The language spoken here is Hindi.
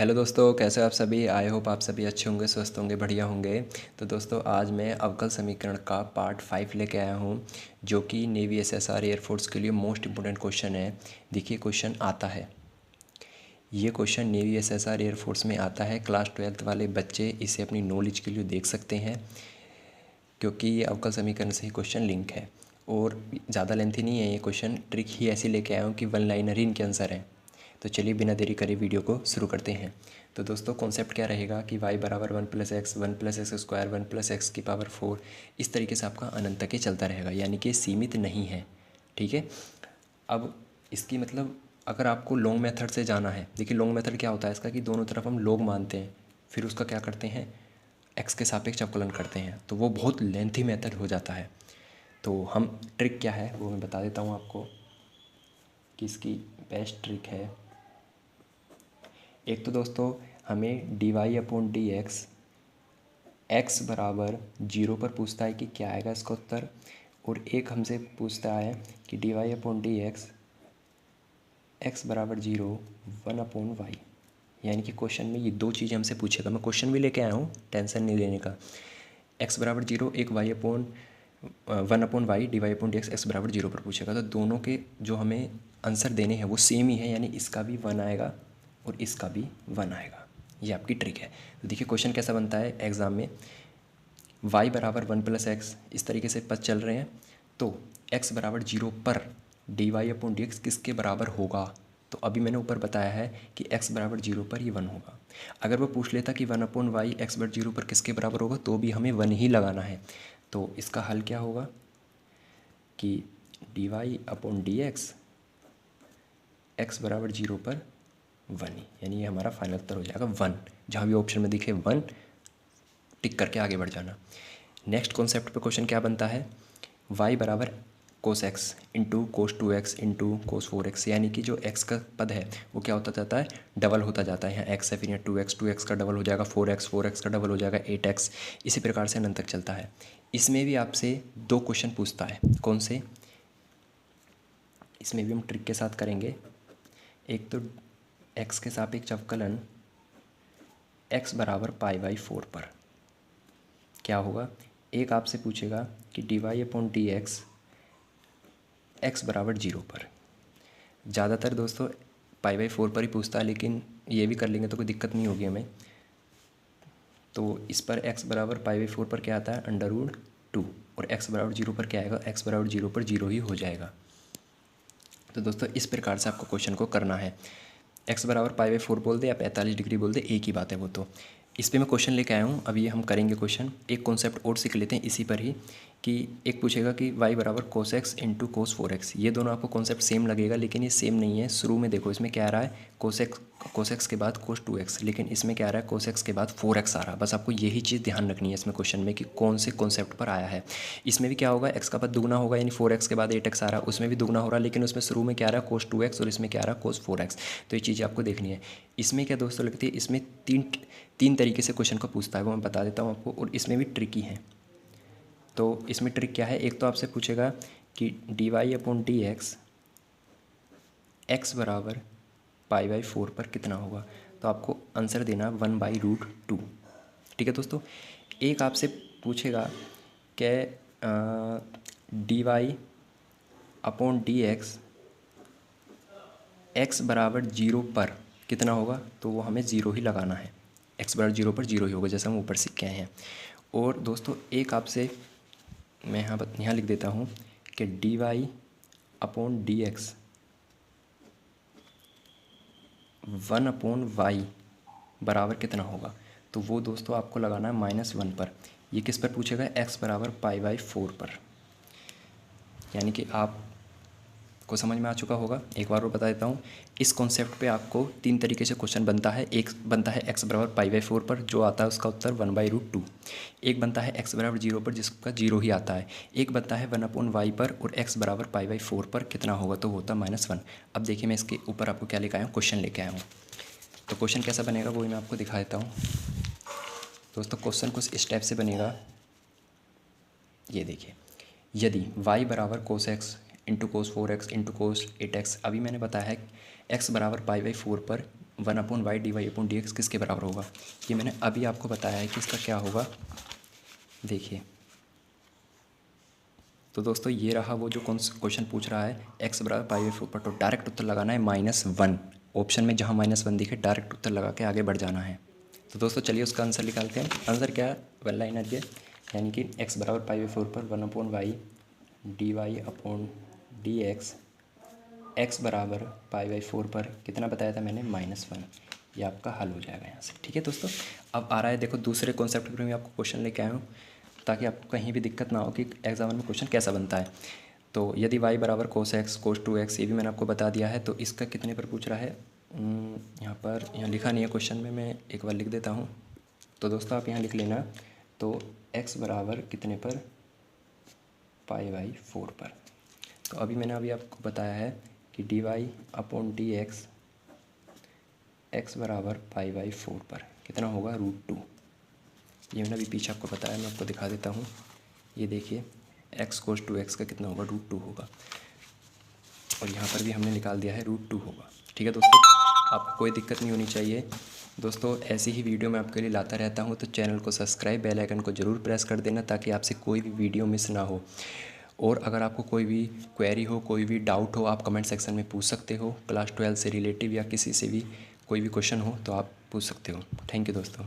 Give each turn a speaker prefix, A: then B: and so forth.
A: हेलो दोस्तों, कैसे हो आप सभी। आई होप आप सभी अच्छे होंगे, स्वस्थ होंगे, बढ़िया होंगे। तो दोस्तों आज मैं अवकल समीकरण का पार्ट 5 लेके आया हूँ, जो कि नेवी एसएसआर एयरफोर्स के लिए मोस्ट इंपॉर्टेंट क्वेश्चन है। देखिए क्वेश्चन आता है, ये क्वेश्चन नेवी एसएसआर एयरफोर्स में आता है। क्लास 12th वाले बच्चे इसे अपनी नॉलेज के लिए देख सकते हैं, क्योंकि ये अवकल समीकरण से ही क्वेश्चन लिंक है और ज़्यादा लेंथी नहीं है। ये क्वेश्चन ट्रिक ही ऐसी लेके आया हूँ कि वन लाइनर ही इनके आंसर हैं। तो चलिए बिना देरी करे वीडियो को शुरू करते हैं। तो दोस्तों कॉन्सेप्ट क्या रहेगा कि y बराबर 1 + x स्क्वायर 1 + x⁴ इस तरीके से आपका अनंत तक ही चलता रहेगा, यानी कि सीमित नहीं है। ठीक है। अब इसकी मतलब अगर आपको लॉन्ग मेथड से जाना है, देखिए लॉन्ग मेथड क्या होता है इसका कि दोनों तरफ हम लॉग मानते हैं, फिर उसका क्या करते हैं, एक्स के सापेक्ष अवकलन करते हैं, तो वो बहुत लेंथी मेथड हो जाता है। तो हम ट्रिक क्या है वो मैं बता देता हूँ आपको कि इसकी बेस्ट ट्रिक है। एक तो दोस्तों हमें dy/dx x बराबर 0 पर पूछता है कि क्या आएगा इसका उत्तर, और एक हमसे पूछता है कि dy/dx x बराबर 0 1/y। यानी कि क्वेश्चन में ये दो चीज़ें हमसे पूछेगा। मैं क्वेश्चन भी लेके आया हूँ, टेंशन नहीं लेने का। x बराबर 0 एक y/1/y dy/dx x बराबर 0 पर पूछेगा। तो दोनों के जो हमें आंसर देने हैं वो सेम ही है, यानी इसका भी 1 आएगा और इसका भी 1 आएगा। ये आपकी ट्रिक है। तो देखिए क्वेश्चन कैसा बनता है एग्ज़ाम में, y बराबर 1 + x इस तरीके से पद चल रहे हैं, तो x बराबर 0 पर dy/dx किसके बराबर होगा। तो अभी मैंने ऊपर बताया है कि x बराबर 0 पर ये 1 होगा। अगर वो पूछ लेता कि 1/y x बराबर 0 पर किसके बराबर होगा, तो भी हमें 1 ही लगाना है। तो इसका हल क्या होगा कि dy/dx x बराबर 0 पर 1 ही, यानी ये हमारा फाइनल उत्तर हो जाएगा 1। जहाँ भी ऑप्शन में दिखे 1 टिक करके आगे बढ़ जाना। नेक्स्ट कॉन्सेप्ट पे क्वेश्चन क्या बनता है, y बराबर cos x into cos 2x into cos 4x, यानी कि जो x का पद है वो क्या होता जाता है, डबल होता जाता है। यहाँ x है, फिर यहाँ 2x का डबल हो जाएगा 4x का डबल हो जाएगा 8x। इसी प्रकार से अनंत तक चलता है। इसमें भी आपसे दो क्वेश्चन पूछता है। कौन से, इसमें भी हम ट्रिक के साथ करेंगे। एक तो x के सापेक्ष अवकलन x बराबर π/4 पर क्या होगा। एक आपसे पूछेगा कि dy/dx x बराबर 0 पर। ज़्यादातर दोस्तों π/4 पर ही पूछता है, लेकिन ये भी कर लेंगे तो कोई दिक्कत नहीं होगी हमें। तो इस पर x बराबर π/4 पर क्या आता है, √2, और x बराबर 0 पर क्या आएगा, x बराबर 0 पर 0 ही हो जाएगा। तो दोस्तों इस प्रकार से आपको क्वेश्चन को करना है। x बराबर π/4 बोल दे या 45 डिग्री बोल दे, एक ही बात है वो। तो इस पे मैं क्वेश्चन लेके आया हूँ, अभी हम करेंगे क्वेश्चन। एक कॉन्सेप्ट और सीख लेते हैं इसी पर ही, कि एक पूछेगा कि y बराबर cos x into cos 4x। ये दोनों आपको कॉन्सेप्ट सेम लगेगा, लेकिन ये सेम नहीं है। शुरू में देखो इसमें क्या आ रहा है, cos x के बाद cos 2x, लेकिन इसमें क्या आ रहा है, cos x के बाद 4x आ रहा है। बस आपको यही चीज़ ध्यान रखनी है इसमें क्वेश्चन में कि कौन से कॉन्सेप्ट पर आया है। इसमें भी क्या होगा, x का पद दुगना होगा, यानी 4x के बाद 8x आ रहा है, उसमें भी दुगना हो रहा है, लेकिन उसमें शुरू में क्या आ रहा है, cos 2x, और इसमें क्या आ रहा है, cos 4x। तो ये चीज़ें आपको देखनी है। इसमें क्या दोस्तों लगती है, इसमें तीन तरीके से क्वेश्चन को पूछता है, वो मैं बता देता हूँ आपको, और इसमें भी ट्रिकी है। तो इसमें ट्रिक क्या है, एक तो आपसे पूछेगा कि dy/dx x बराबर π/4 पर कितना होगा। तो आपको आंसर देना 1/√2। ठीक है दोस्तों। एक आपसे पूछेगा कि dy/dx x बराबर 0 पर कितना होगा, तो वो हमें 0 ही लगाना है। x बराबर 0 पर 0 ही होगा, जैसे हम ऊपर सीख के आए हैं। और दोस्तों एक आपसे मैं यहाँ लिख देता हूँ कि dy/dx 1/y बराबर कितना होगा, तो वो दोस्तों आपको लगाना है -1 पर। ये किस पर पूछेगा, x बराबर π/4 पर। यानी कि आपको समझ में आ चुका होगा। एक बार और बता देता हूँ, इस कॉन्सेप्ट पे आपको 3 तरीके से क्वेश्चन बनता है। एक बनता है x बराबर π/4 पर, जो आता है उसका उत्तर 1/√2। एक बनता है x बराबर 0 पर, जिसका 0 ही आता है। एक बनता है 1/y पर, और x बराबर π/4 पर कितना होगा, तो होता -1। अब देखिए मैं इसके ऊपर आपको क्या लेकर आया हूँ, क्वेश्चन लेके आया हूँ। तो क्वेश्चन कैसा बनेगा वो मैं आपको दिखा देता हूँ। दोस्तों क्वेश्चन कुछ स्टेप से बनेगा। ये देखिए, यदि y बराबर cos x into cos 4x into cos 8x, अभी मैंने बताया है x बराबर π/4 पर 1/y/dx किसके बराबर होगा। ये मैंने अभी आपको बताया है कि इसका क्या होगा। देखिए तो दोस्तों ये रहा वो जो क्वेश्चन पूछ रहा है x बराबर π/4 पर, तो डायरेक्ट उत्तर लगाना है -1। ऑप्शन में जहाँ -1 दिखे डायरेक्ट उत्तर लगा के आगे बढ़ जाना है। तो दोस्तों चलिए उसका आंसर निकालते हैं। आंसर क्या है, वन लाइनर ये, यानी कि x बराबर π/4 पर 1/y/dy/dx, x बराबर π/4 पर कितना बताया था मैंने, -1। ये आपका हल हो जाएगा यहाँ से। ठीक है दोस्तों, अब आ रहा है देखो दूसरे कॉन्सेप्ट पर मैं आपको क्वेश्चन लेके आया हूँ ताकि आपको कहीं भी दिक्कत ना हो कि एग्जाम में क्वेश्चन कैसा बनता है। तो यदि y बराबर cos x cos 2x, ये भी मैंने आपको बता दिया है। तो इसका कितने पर पूछ रहा है, यहाँ लिखा नहीं है क्वेश्चन में, मैं एक बार लिख देता हूँ। तो दोस्तों आप यहाँ लिख लेना, तो x बराबर कितने पर, π/4 पर। तो अभी मैंने आपको बताया है कि dy/dx x बराबर π/4 पर कितना होगा, √2। ये मैंने अभी पीछे आपको बताया, मैं आपको दिखा देता हूँ। ये देखिए x cos 2x का कितना होगा, √2 होगा, और यहाँ पर भी हमने निकाल दिया है √2 होगा। ठीक है दोस्तों, आपको कोई दिक्कत नहीं होनी चाहिए। दोस्तों ऐसी ही वीडियो मैं आपके लिए लाता रहता हूँ, तो चैनल को सब्सक्राइब, बेल आइकन को ज़रूर प्रेस कर देना ताकि आपसे कोई भी वीडियो मिस ना हो। और अगर आपको कोई भी क्वेरी हो, कोई भी डाउट हो, आप कमेंट सेक्शन में पूछ सकते हो। क्लास 12 से रिलेटिव या किसी से भी कोई भी क्वेश्चन हो तो आप पूछ सकते हो। थैंक यू दोस्तों।